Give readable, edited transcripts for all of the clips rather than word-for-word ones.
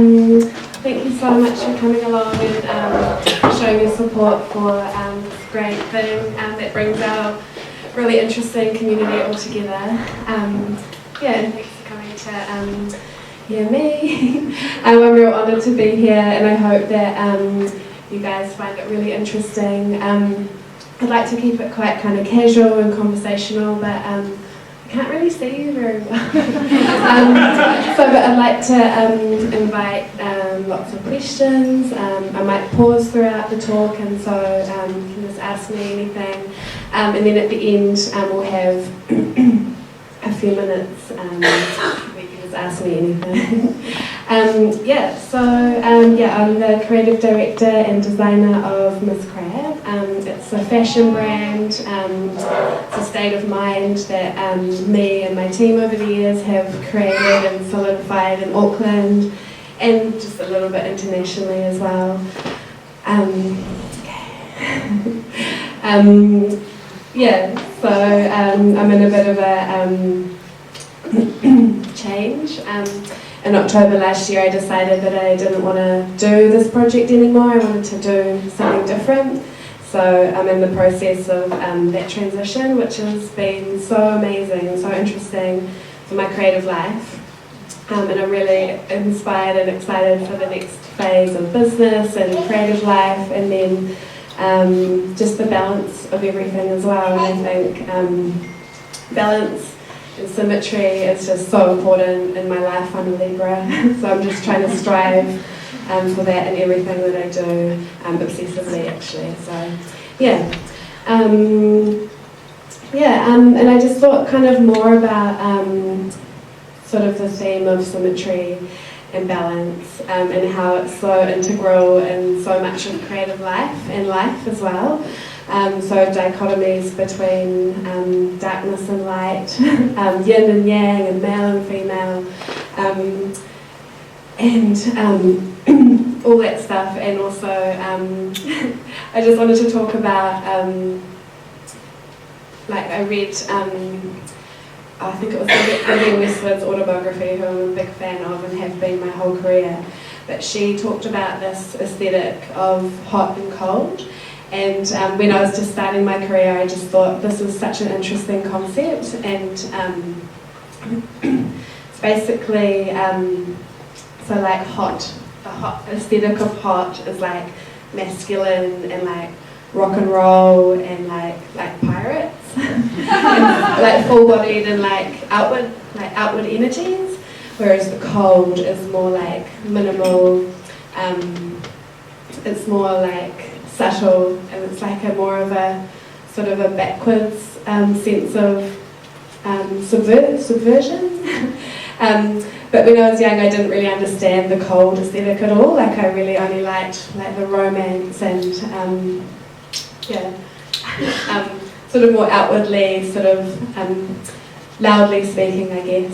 Thank you so much for coming along and showing your support for this great thing that brings our really interesting community all together. And thanks for coming to hear me. I'm real honoured to be here, and I hope that you guys find it really interesting. I'd like to keep it quite kind of casual and conversational, but I can't really see you very well. But I'd like to invite lots of questions. I might pause throughout the talk, and so you can just ask me anything. And then at the end, we'll have a few minutes where you can just ask me anything. I'm the creative director and designer of Miss Crabb. It's a fashion brand. It's a state of mind that me and my team over the years have created and solidified in Auckland and just a little bit internationally as well. I'm in a bit of a change. In October last year, I decided that I didn't want to do this project anymore. I wanted to do something different. So I'm in the process of that transition, which has been so amazing and so interesting for my creative life. And I'm really inspired and excited for the next phase of business and creative life, and then just the balance of everything as well. And I think balance and symmetry is just so important in my life. I'm a Libra, so I'm just trying to strive for that in everything that I do, obsessively actually. So and I just thought kind of more about sort of the theme of symmetry and balance, and how it's so integral in so much of creative life and life as well. So dichotomies between darkness and light, yin and yang, and male and female, and all that stuff. And also, I just wanted to talk about, I read, I think it was Vivienne Westwood's autobiography, who I'm a big fan of and have been my whole career. But she talked about this aesthetic of hot and cold. And when I was just starting my career, I just thought this was such an interesting concept. And it's basically, so like hot, the hot aesthetic of hot is like masculine and like rock and roll and like pirates, and like full-bodied and like outward energies. Whereas the cold is more like minimal. It's more like subtle, and it's like a more of a sort of a backwards sense of subversion. But when I was young, I didn't really understand the cold aesthetic at all. Like I really only liked like the romance and sort of more outwardly, sort of loudly speaking, I guess.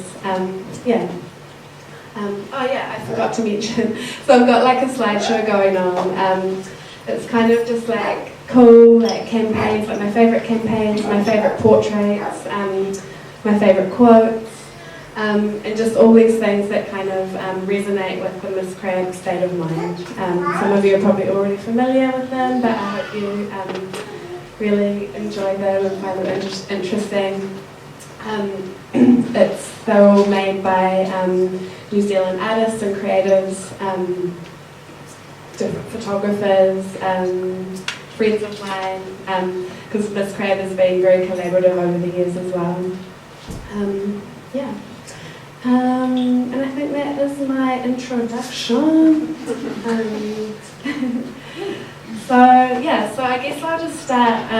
I forgot to mention. So I've got like a slideshow going on. It's kind of just like cool, like campaigns, like my favourite campaigns, my favourite portraits, my favourite quotes, and just all these things that kind of resonate with the Miss Crabb state of mind. Some of you are probably already familiar with them, but I hope you really enjoy them and find them interesting. They're all made by New Zealand artists and creatives, different photographers, friends of mine, because Miss Crabb has been very collaborative over the years as well. And I think that is my introduction. So I guess I'll just start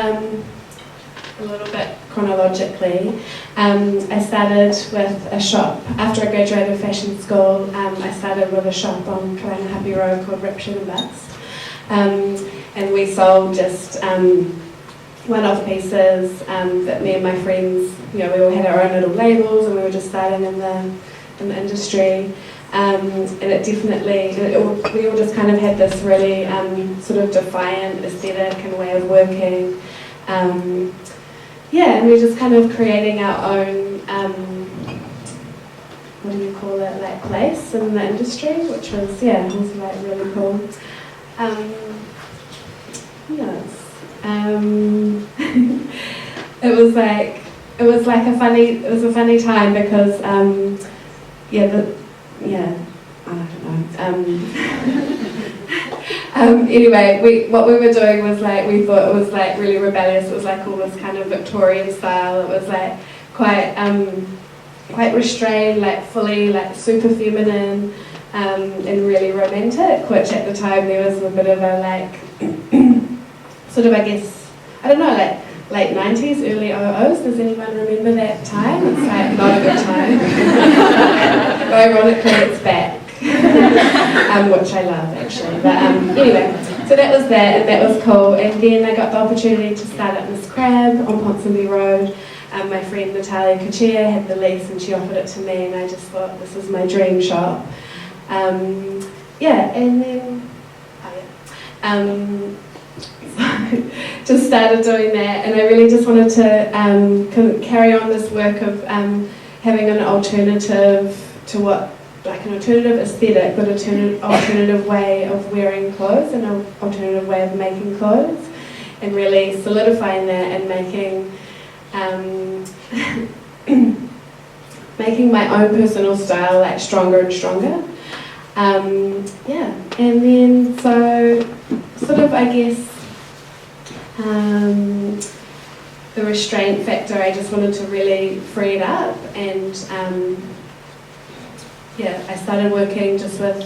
a little bit chronologically. I started with a shop. After I graduated fashion school, I started with a shop on Kalangahape Road called Ription and Bust. And we sold just one-off pieces that me and my friends, we all had our own little labels, and we were just starting in the industry. And it definitely, we all just kind of had this really sort of defiant aesthetic and way of working. And we were just kind of creating our own what do you call it, like place in the industry, which was, yeah, it was like really cool. Yes. It was like a funny time because I don't know. Anyway, what we were doing was like, we thought it was like really rebellious. It was like all this kind of Victorian style. It was like quite restrained, like fully like super feminine, and really romantic, which at the time there was a bit of a like sort of, I guess, I don't know, like late 90s, early 00s. Does anyone remember that time? It's like not a good time. Ironically, it's back. Which I love actually. But anyway, so that was that, and that was cool. And then I got the opportunity to start at Miss Crabb on Ponsonby Road. My friend Natalia Kuchia had the lease and she offered it to me, and I just thought this is my dream shop. And then so just started doing that, and I really just wanted to carry on this work of having an alternative to what, like an alternative aesthetic, but alternative way of wearing clothes and an alternative way of making clothes, and really solidifying that and making making my own personal style like stronger and stronger. And then so sort of, I guess, the restraint factor, I just wanted to really free it up, and I started working just with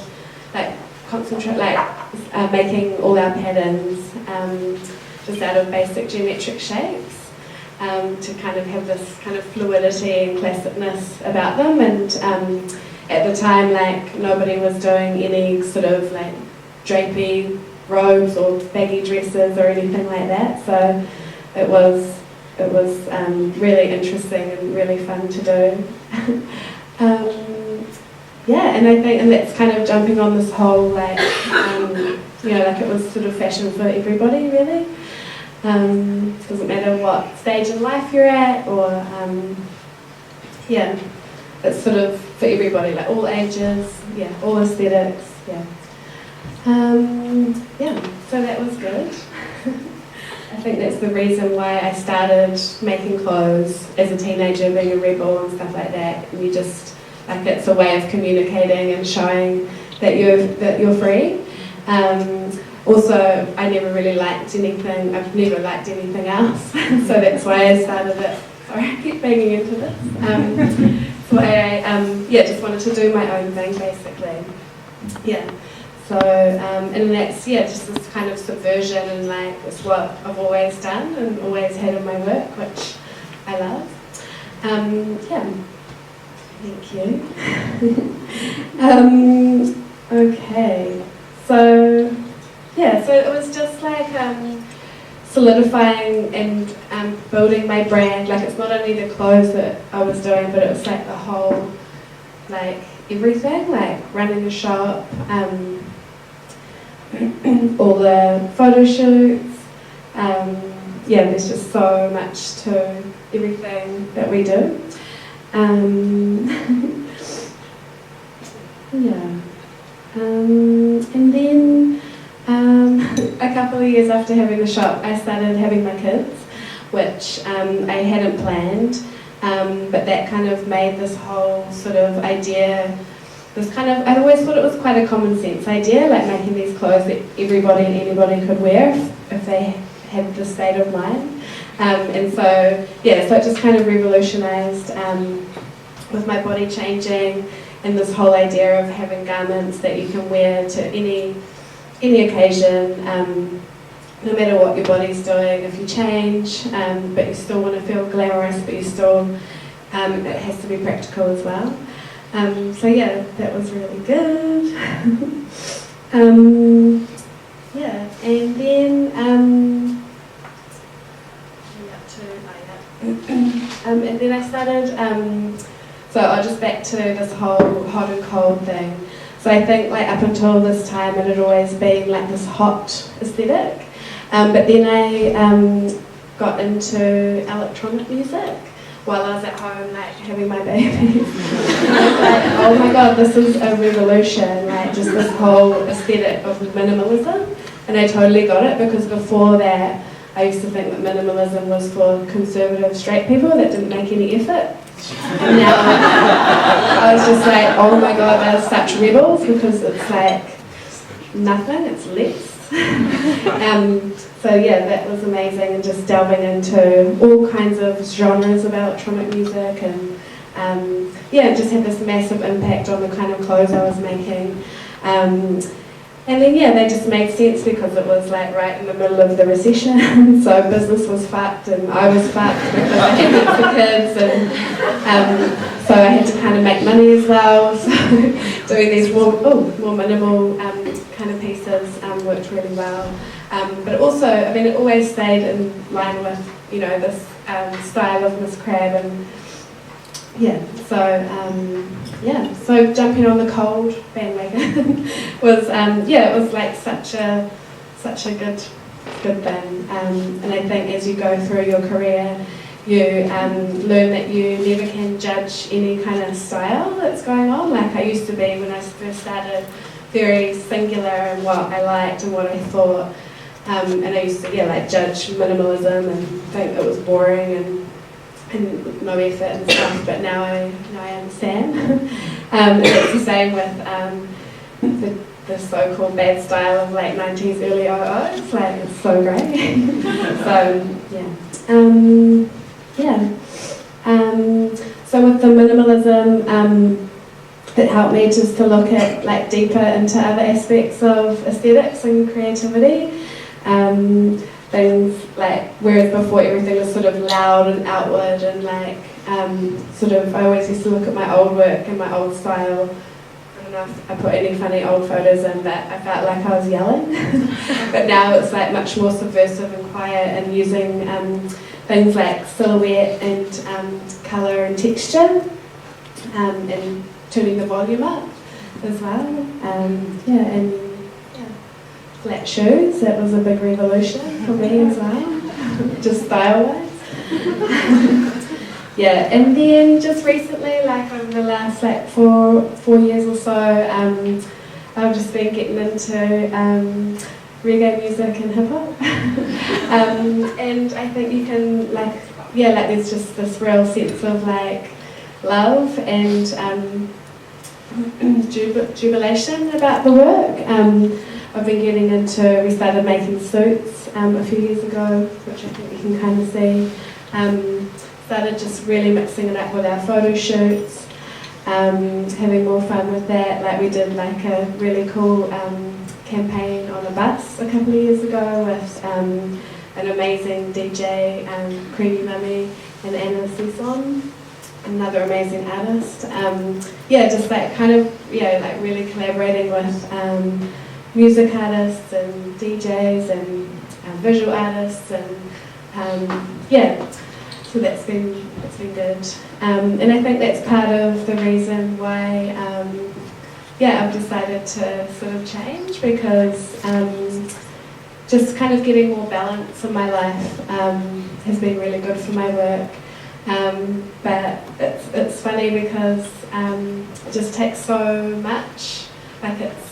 like making all our patterns just out of basic geometric shapes, to kind of have this kind of fluidity and classicness about them. And at the time, like, nobody was doing any sort of like drapey robes or baggy dresses or anything like that, so it was really interesting and really fun to do. And I think, and that's kind of jumping on this whole like like it was sort of fashion for everybody, really. Doesn't matter what stage in life you're at, or it's sort of for everybody, like all ages, all aesthetics, so that was good. I think that's the reason why I started making clothes as a teenager, being a rebel and stuff like that. And you just, like, it's a way of communicating and showing that you're free. Also, I never really liked anything. I've never liked anything else, so that's why I started it. Sorry, I keep banging into this. That's why I just wanted to do my own thing, basically. So and that's just this kind of subversion, and like it's what I've always done and always had in my work, which I love. Thank you. Okay, so it was just like solidifying and building my brand. Like, it's not only the clothes that I was doing, but it was like the whole, like everything, like running the shop, all the photo shoots. There's just so much to everything that we do. And then a couple of years after having the shop, I started having my kids, which I hadn't planned, but that kind of made this whole sort of idea, I always thought it was quite a common sense idea, like making these clothes that everybody and anybody could wear if they had the state of mind. So it just kind of revolutionised with my body changing, and this whole idea of having garments that you can wear to any occasion, no matter what your body's doing. If you change, but you still want to feel glamorous, but you still, it has to be practical as well. That was really good. And then I started, so I'll just back to this whole hot and cold thing. So I think, like, up until this time it had always been like this hot aesthetic, but then I got into electronic music, while I was at home, like, having my baby. I was like, oh my god, this is a revolution, like, just this whole aesthetic of minimalism. And I totally got it, because before that, I used to think that minimalism was for conservative straight people that didn't make any effort. And now I was just like, oh my god, they're such rebels, because it's like nothing, it's less. So yeah, that was amazing, and just delving into all kinds of genres of electronic music, and yeah, just had this massive impact on the kind of clothes I was making. And then yeah, they just made sense, because it was like right in the middle of the recession, so business was fucked and I was fucked because I had extra kids, and so I had to kind of make money as well. So doing these more minimal kind of pieces worked really well. But also, I mean, it always stayed in line with, you know, this style of Miss Crabb, and yeah, so jumping on the cold bandwagon was it was like such a good thing, and I think as you go through your career, you learn that you never can judge any kind of style that's going on. Like I used to be when I first started, very singular in what I liked and what I thought, and I used to judge minimalism and think it was boring and no effort and stuff, but now I understand. It's the same with the so-called bad style of like 90s early 00s, like it's so great. So with the minimalism, it helped me just to look at like deeper into other aspects of aesthetics and creativity. Things like, whereas before everything was sort of loud and outward and like I always used to look at my old work and my old style. I don't know if I put any funny old photos in, but I felt like I was yelling. But now it's like much more subversive and quiet, and using things like silhouette and colour and texture, and turning the volume up as well. Flat shoes, that was a big revolution for me as well, just style-wise. And then just recently, like over the last like four years or so, I've just been getting into reggae music and hip-hop. And I think you can there's just this real sense of like love and jubilation about the work. I've been getting into, we started making suits a few years ago, which I think you can kind of see. Started just really mixing it up with our photo shoots, having more fun with that. Like we did like a really cool campaign on a bus a couple of years ago with an amazing DJ, Creamy Mummy and Anna Sison, another amazing artist. Just like kind of, like really collaborating with music artists and DJs and visual artists, and so that's been good, and I think that's part of the reason why I've decided to sort of change, because just kind of getting more balance in my life has been really good for my work, but it's funny because it just takes so much, like it's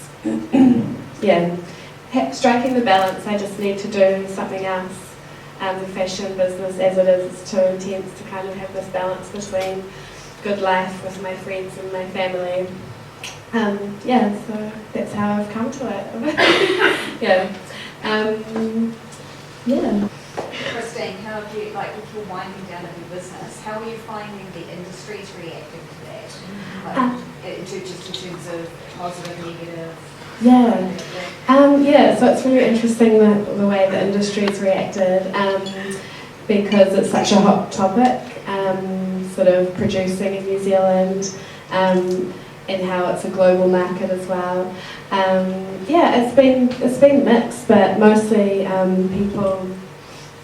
striking the balance. I just need to do something else. The fashion business as it is too intense to kind of have this balance between good life with my friends and my family. So that's how I've come to it. Kristine, how have you, like if you're winding down of your business, how are you finding the industry's reacting to that? In terms of positive, negative? So it's really interesting the way the industry's reacted, because it's such a hot topic, sort of producing in New Zealand, and how it's a global market as well. It's been mixed, but mostly people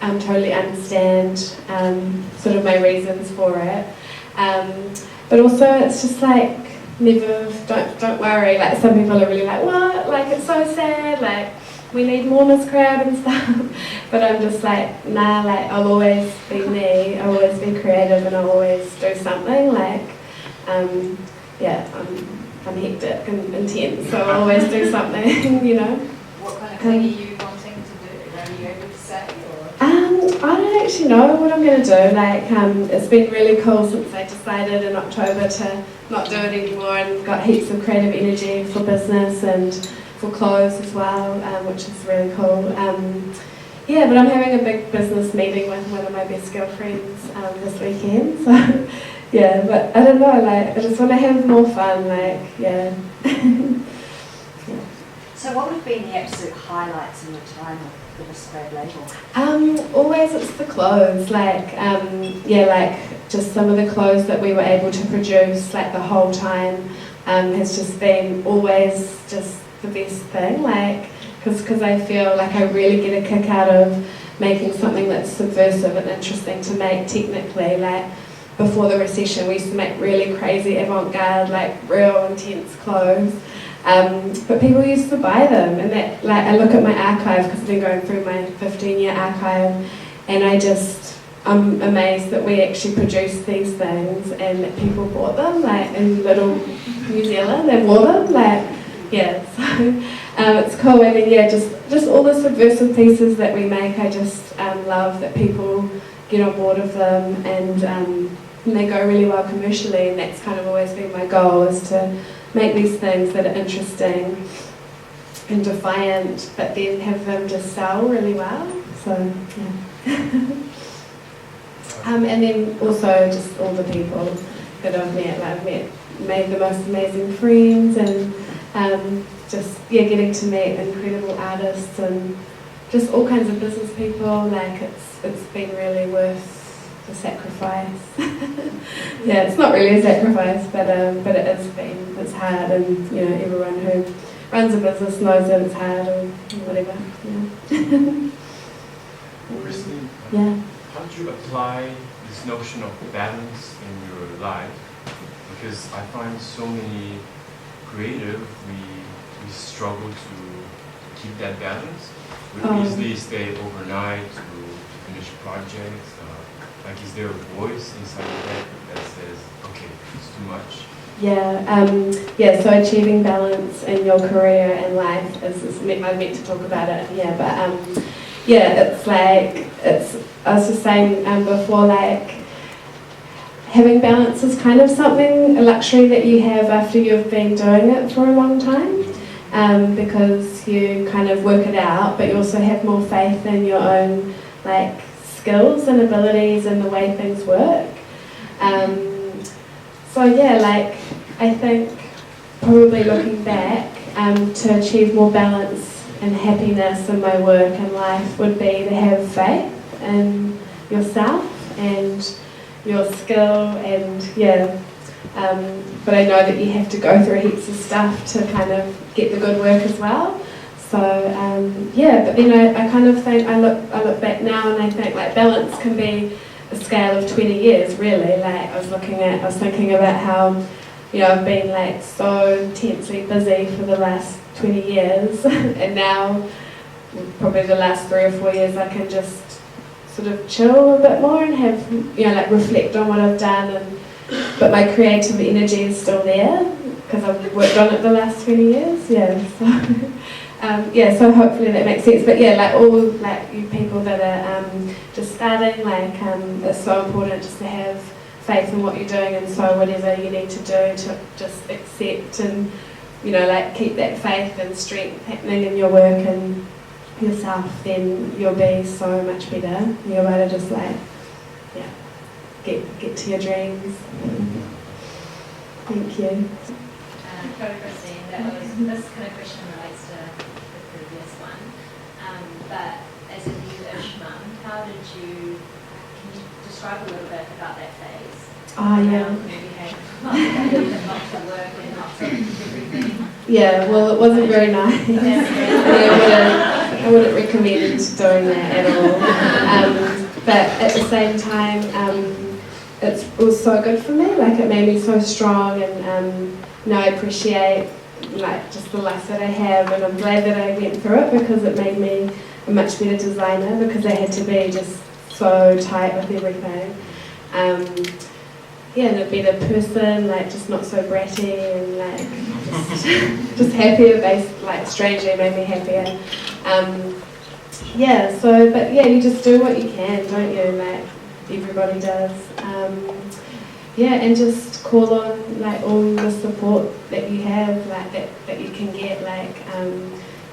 totally understand sort of my reasons for it. But also it's just like, don't worry, like some people are really like, what, like it's so sad, like we need more Miss Crabb and stuff. But I'm just like, nah, like I'll always be me, I'll always be creative and I'll always do something. Like, yeah, I'm hectic and intense, so I'll always do something, you know. What kind of thing are you wanting to do? Are you able to say? Or? I don't actually know what I'm going to do. Like, it's been really cool since I decided in October to not do it anymore and got heaps of creative energy for business and for clothes as well, which is really cool. Yeah, but I'm having a big business meeting with one of my best girlfriends this weekend, so yeah, but I don't know, like, I just want to have more fun, like, yeah. Yeah. So what would have been the absolute highlights in your time with the Crabb label? Always it's the clothes, like, yeah, like just some of the clothes that we were able to produce like the whole time has just been always just the best thing, like, because I feel like I really get a kick out of making something that's subversive and interesting to make technically. Like before the recession we used to make really crazy avant-garde, like real intense clothes. But people used to buy them, and that, like, I look at my archive because I've been going through my 15-year archive, and I'm amazed that we actually produced these things and that people bought them, like in little New Zealand, and wore them, like, yeah. So it's cool, and then yeah, just all the subversive pieces that we make. I just love that people get on board of them, and they go really well commercially, and that's kind of always been my goal, is to make these things that are interesting and defiant, but then have them just sell really well. So yeah. And then also just all the people that I've met. Like made the most amazing friends, and just yeah, getting to meet incredible artists and just all kinds of business people. Like it's been really worth the sacrifice. Yeah, it's not really a sacrifice, but it has been. It's hard, and you know, everyone who runs a business knows that it's hard, or whatever. Yeah. Kristine, Yeah. how do you apply this notion of balance in your life? Because I find so many creative, we struggle to keep that balance. We easily stay overnight to finish projects. Like, is there a voice inside your head that says, okay, it's too much? Yeah, so achieving balance in your career and life is I meant to talk about it, yeah, but yeah, it's like, I was just saying before, like, having balance is kind of something, a luxury that you have after you've been doing it for a long time, because you kind of work it out, but you also have more faith in your own, like, skills and abilities and the way things work. So yeah, like, I think probably looking back, to achieve more balance and happiness in my work and life would be to have faith in yourself and your skill, and yeah, but I know that you have to go through heaps of stuff to kind of get the good work as well. So yeah, but then I kind of think, I look back now and I think, like, balance can be a scale of 20 years really. Like, I was thinking about how, you know, I've been like so intensely busy for the last 20 years and now probably the last 3 or 4 years I can just sort of chill a bit more and have, you know, like, reflect on what I've done, but my creative energy is still there because I've worked on it the last 20 years, yeah. So yeah, so hopefully that makes sense. But yeah, like, all, like, you people that are just starting, like, it's so important just to have faith in what you're doing, and so whatever you need to do to just accept and, you know, like, keep that faith and strength happening in your work and yourself, then you'll be so much better. You'll be able to just, like, yeah, get to your dreams. Thank you. Kristine, this kind of question relates to the previous one, but as a new-ish mum, how did can you describe a little bit about that phase? Oh, yeah. Maybe had lots of work and lots of everything. Yeah, well, it wasn't very nice. I wouldn't recommend doing that at all. But at the same time, it was so good for me. Like, it made me so strong, and now I appreciate like just the life that I have, and I'm glad that I went through it because it made me a much better designer because I had to be just so tight with everything. Yeah, and a better person, like just not so bratty and like just happier, like strangely made me happier. Yeah, so, but yeah, you just do what you can, don't you? Like everybody does. Yeah, and just call on like all the support that you have, like that you can get, like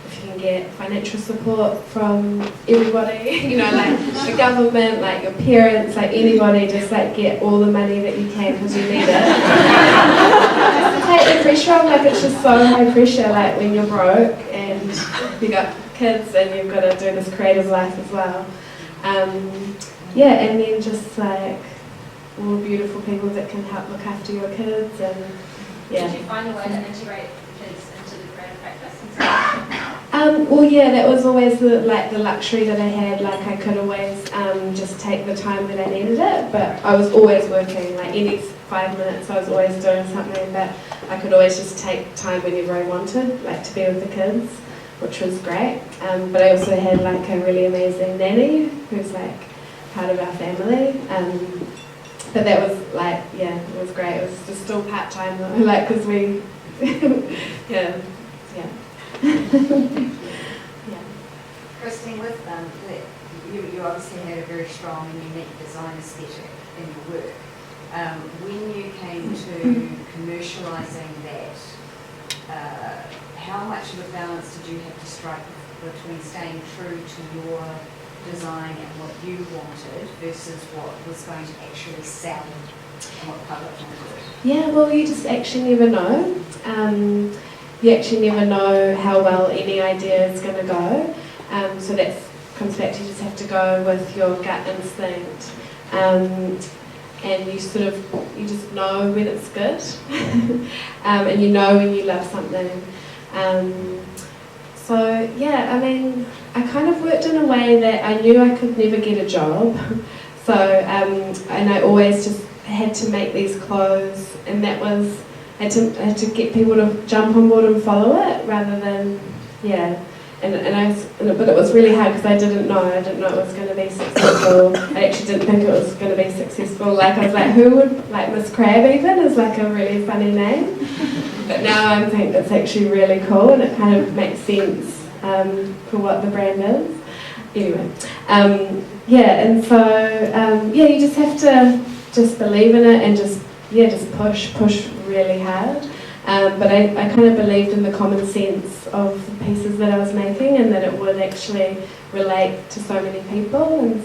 if you can get financial support from everybody, you know, like the government, like your parents, like anybody, just like get all the money that you can because you need it. Just to take the pressure off, like it's just so high pressure, like when you're broke and you got kids and you've got to do this creative life as well. Yeah, and then just like all the beautiful people that can help look after your kids, and yeah. Did you find a way to integrate the kids into the creative practice? Well, yeah, that was always the luxury that I had. Like I could always just take the time that I needed it, but I was always working. Like any 5 minutes, I was always doing something. But I could always just take time whenever I wanted, like to be with the kids, which was great. But I also had like a really amazing nanny who's like part of our family. But that was like, yeah, it was great. It was just still part-time though, like, because we, yeah. Yeah. Kristine, with you obviously had a very strong and unique design aesthetic in your work. When you came to commercialising that, how much of a balance did you have to strike between staying true to your design and what you wanted versus what was going to actually sell and what public wanted? Yeah, well, you just actually never know. You actually never know how well any idea is going to go. So that comes back to you just have to go with your gut instinct. And you just know when it's good. And you know when you love something. So yeah, I mean, I kind of worked in a way that I knew I could never get a job. So, and I always just had to make these clothes, and that was, I had to get people to jump on board and follow it rather than, yeah. But it was really hard because I didn't know it was going to be successful. I actually didn't think it was going to be successful. Like I was like, who would, like Miss Crabb even is like a really funny name. But now I think it's actually really cool and it kind of makes sense for what the brand is. Anyway, yeah, and so, yeah, you just have to just believe in it and just push really hard. But I kind of believed in the common sense of the pieces that I was making and that it would actually relate to so many people, and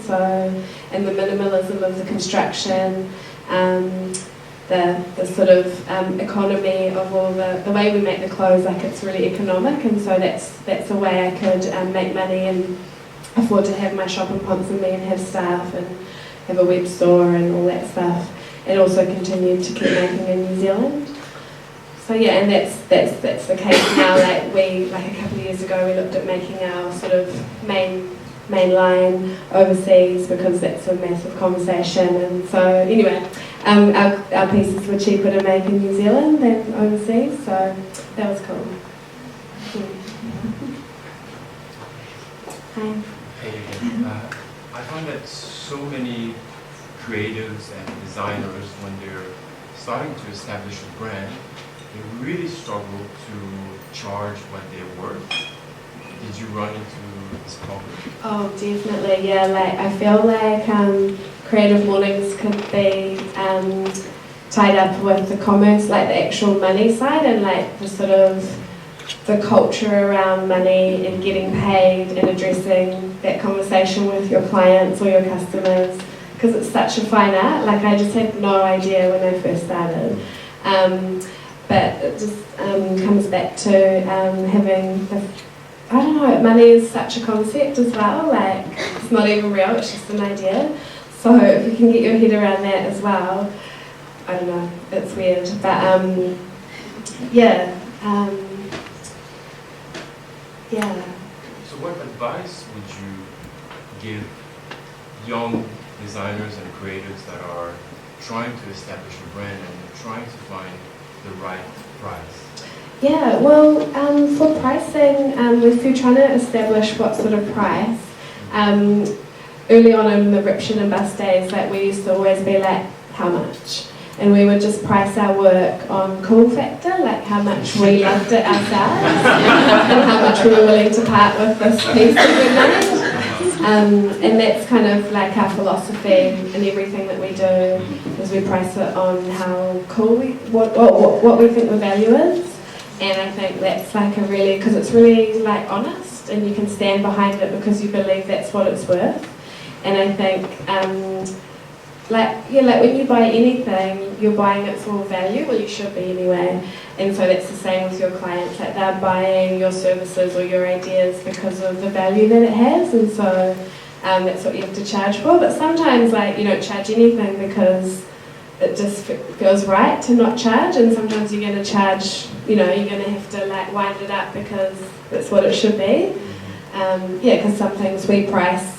the minimalism of the construction, the sort of economy of all the way we make the clothes, like it's really economic, and so that's a way I could make money and afford to have my shop in Ponsonby and have staff and have a web store and all that stuff, and also continue to keep making in New Zealand. So yeah, and that's the case now. Like a couple of years ago, we looked at making our sort of main line overseas because that's a massive conversation. And so anyway, our pieces were cheaper to make in New Zealand than overseas, so that was cool. Hi. Hey again. I find that so many creatives and designers, when they're starting to establish a brand, they really struggle to charge what they're worth. Did you run into this problem? Oh, definitely, yeah. Like I feel like CreativeMornings could be tied up with the commerce, like the actual money side, and like the sort of the culture around money and getting paid and addressing that conversation with your clients or your customers, because it's such a fine art. Like I just had no idea when I first started. But it just comes back to having I don't know, money is such a concept as well, like it's not even real, it's just an idea. So if you can get your head around that as well, I don't know, it's weird. But yeah. Yeah. So what advice would you give young designers and creatives that are trying to establish a brand and trying to find the right price? Yeah, well, for pricing, we're still trying to establish what sort of price. Early on in the Ription and Bus days, like we used to always be like, how much? And we would just price our work on cool factor, like how much we loved it ourselves and how much we were willing to part with this piece that we made. And that's kind of like our philosophy in everything that we do, is we price it on how cool what we think the value is. And I think that's like a really, because it's really like honest and you can stand behind it because you believe that's what it's worth. And I think like when you buy anything, you're buying it for value, well you should be anyway. And so that's the same with your clients, like they're buying your services or your ideas because of the value that it has, and so that's what you have to charge for. But sometimes like you don't charge anything because it just feels right to not charge, and sometimes you're going to charge, you're going to have to like wind it up because that's what it should be. Because some things we price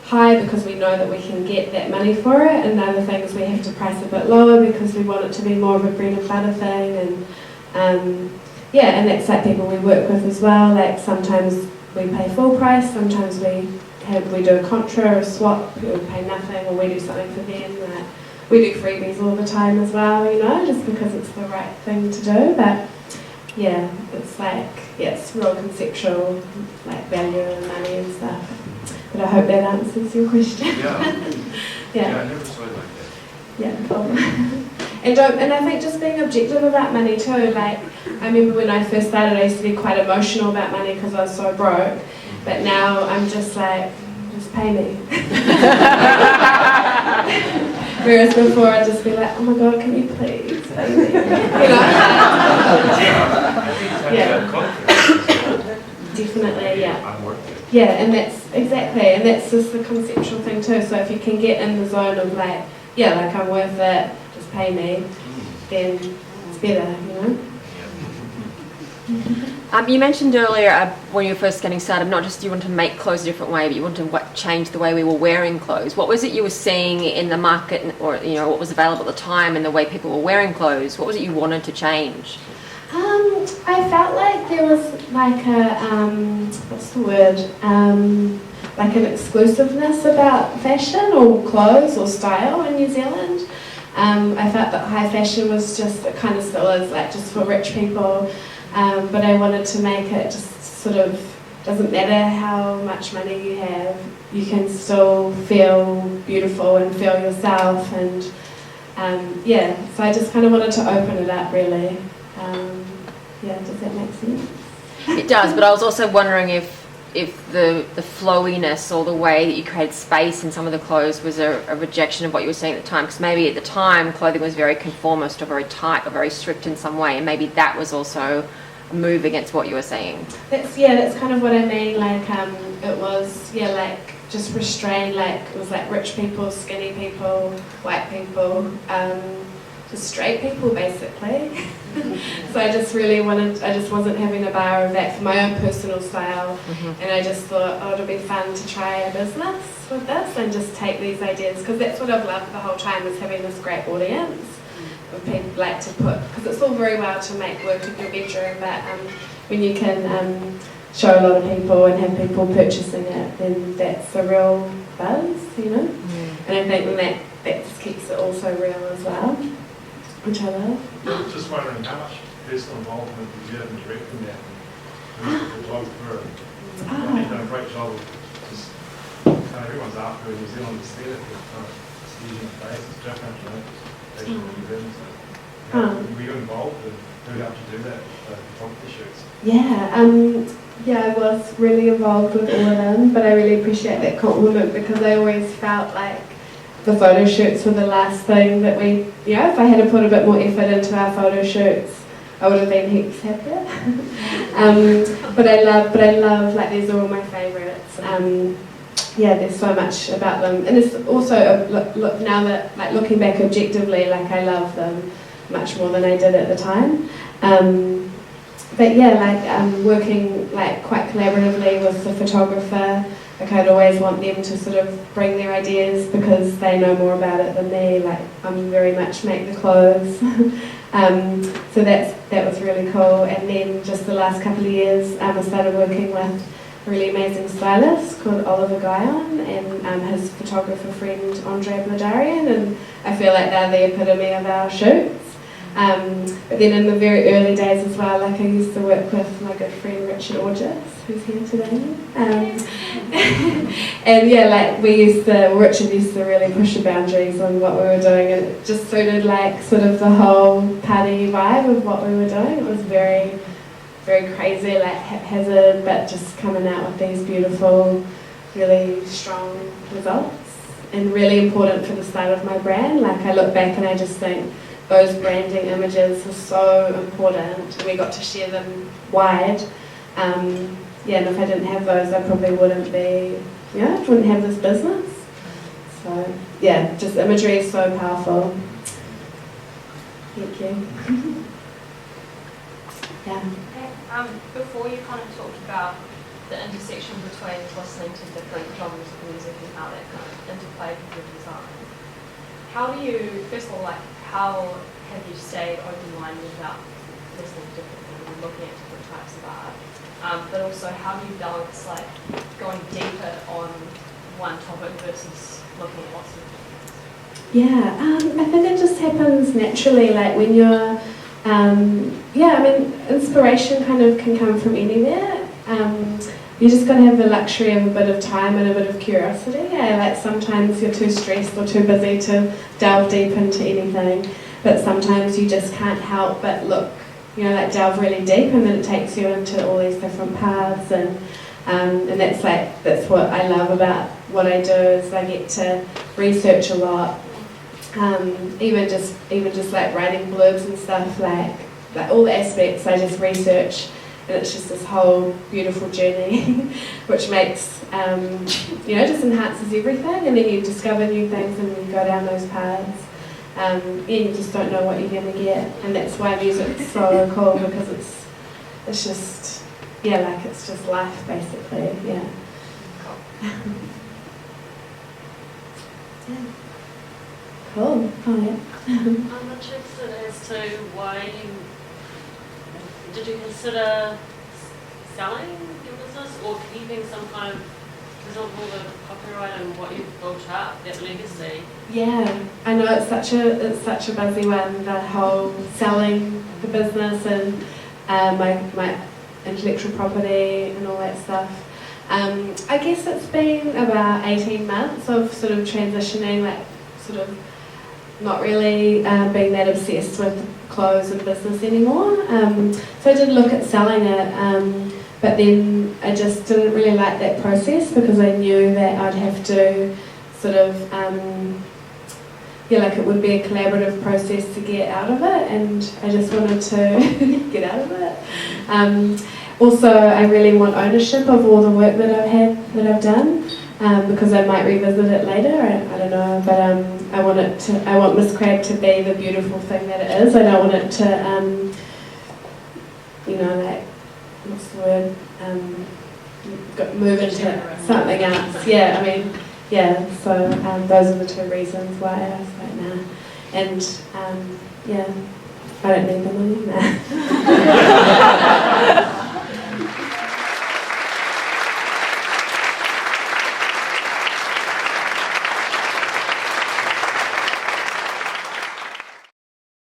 high because we know that we can get that money for it, and other things we have to price a bit lower because we want it to be more of a bread and butter thing. And and that's like people we work with as well. Like sometimes we pay full price, sometimes we do a contra or a swap, we pay nothing, or we do something for them. Like we do freebies all the time as well, just because it's the right thing to do. But yeah, it's like it's real conceptual, like value and money and stuff. But I hope that answers your question. Yeah, I never saw it like that. Yeah, cool. And I think just being objective about money too. Like I remember when I first started, I used to be quite emotional about money because I was so broke. But now I'm just like, just pay me. Whereas before I'd just be like, oh my god, can you please pay me? Definitely, yeah. I'm worth it. Yeah, and that's just the conceptual thing too. So if you can get in the zone of like, like I'm worth it, just pay me, then it's better, You mentioned earlier when you were first getting started, not just you want to make clothes a different way, but you want to change the way we were wearing clothes. What was it you were seeing in the market, or what was available at the time, and the way people were wearing clothes? What was it you wanted to change? I felt like there was like a what's the word? Like an exclusiveness about fashion or clothes or style in New Zealand. I felt that high fashion was just, it kind of still is, like just for rich people. But I wanted to make it just sort of, doesn't matter how much money you have, you can still feel beautiful and feel yourself. And so I just kind of wanted to open it up really. Does that make sense? It does, but I was also wondering if the flowiness or the way that you created space in some of the clothes was a rejection of what you were saying at the time, because maybe at the time clothing was very conformist or very tight or very strict in some way, and maybe that was also a move against what you were saying. That's kind of what I mean, like it was like just restrained, like it was like rich people, skinny people, white people, just straight people basically. So I just wasn't having a bar of that for my own personal style. And I just thought, it'll be fun to try a business with this and just take these ideas, because that's what I've loved the whole time, is having this great audience of people like to put, because it's all very well to make work in your bedroom, but when you can show a lot of people and have people purchasing it, then that's a real buzz, And I think that just keeps it also real as well, which I love. Just wondering how much personal involvement did you have in directing that? You've done a great job of just, everyone's after a New Zealand aesthetic with staging face, it's different, Actually, were you involved in who helped you do that, photography shoots? I was really involved with all of them, but I really appreciate that compliment, because I always felt like the photo shoots were the last thing that we, if I had to put a bit more effort into our photo shoots, I would have been heaps happier. But I love, like, these are all my favourites. There's so much about them, and it's also look now that, like, looking back objectively, like, I love them much more than I did at the time. Working like quite collaboratively with the photographer, like I'd always want them to sort of bring their ideas because they know more about it than me. Like I'm very much make the clothes, So that was really cool. And then just the last couple of years, I started working with a really amazing stylist called Oliver Guyon and his photographer friend Andre Bladarian, and I feel like they're the epitome of our shoots. But then in the very early days as well, like I used to work with my good friend Richard Orgis, who's here today. And yeah, like Richard used to really push the boundaries on what we were doing, and it just suited like sort of the whole party vibe of what we were doing. It was very, very crazy, like haphazard, but just coming out with these beautiful, really strong results, and really important for the start of my brand. Like I look back and I just think those branding images were so important, and we got to share them wide. Yeah, and if I didn't have those, I probably wouldn't have this business. So yeah, just imagery is so powerful. Thank you. Yeah. Before you kind of talked about the intersection between listening to different genres of music and how that kind of interplayed with your design. How do you, first of all, like, how have you stayed open-minded about listening to different things and looking at different types of art? But also, how do you balance like going deeper on one topic versus looking at lots of different things? Yeah, I think it just happens naturally. Like when you're, inspiration kind of can come from anywhere. You just got to have the luxury of a bit of time and a bit of curiosity. Yeah, like sometimes you're too stressed or too busy to delve deep into anything, but sometimes you just can't help but look, delve really deep, and then it takes you into all these different paths, and that's what I love about what I do, is I get to research a lot. Even just like writing blurbs and stuff, like all the aspects I just research, and it's just this whole beautiful journey which makes just enhances everything, and then you discover new things and you go down those paths. You just don't know what you're going to get, and that's why music's so cool, because it's just it's just life basically. Yeah. Cool. Oh, yeah. I'm interested as to why did you consider selling your business or keeping some kind of, for example, the copyright and what you've built up, that legacy? Yeah, I know it's such a buzzy one, the whole selling the business and my intellectual property and all that stuff. I guess it's been about 18 months of sort of transitioning, like sort of not really being that obsessed with clothes and business anymore. So I did look at selling it, but then I just didn't really like that process, because I knew that I'd have to sort of, it would be a collaborative process to get out of it, and I just wanted to get out of it. Also, I really want ownership of all the work that I've done, because I might revisit it later. I don't know, but I want Miss Crabb to be the beautiful thing that it is. I don't want it to, what's the word? Move into something else. Yeah, I mean, yeah. So those are the two reasons why I was like, nah. And I don't need the money. Nah.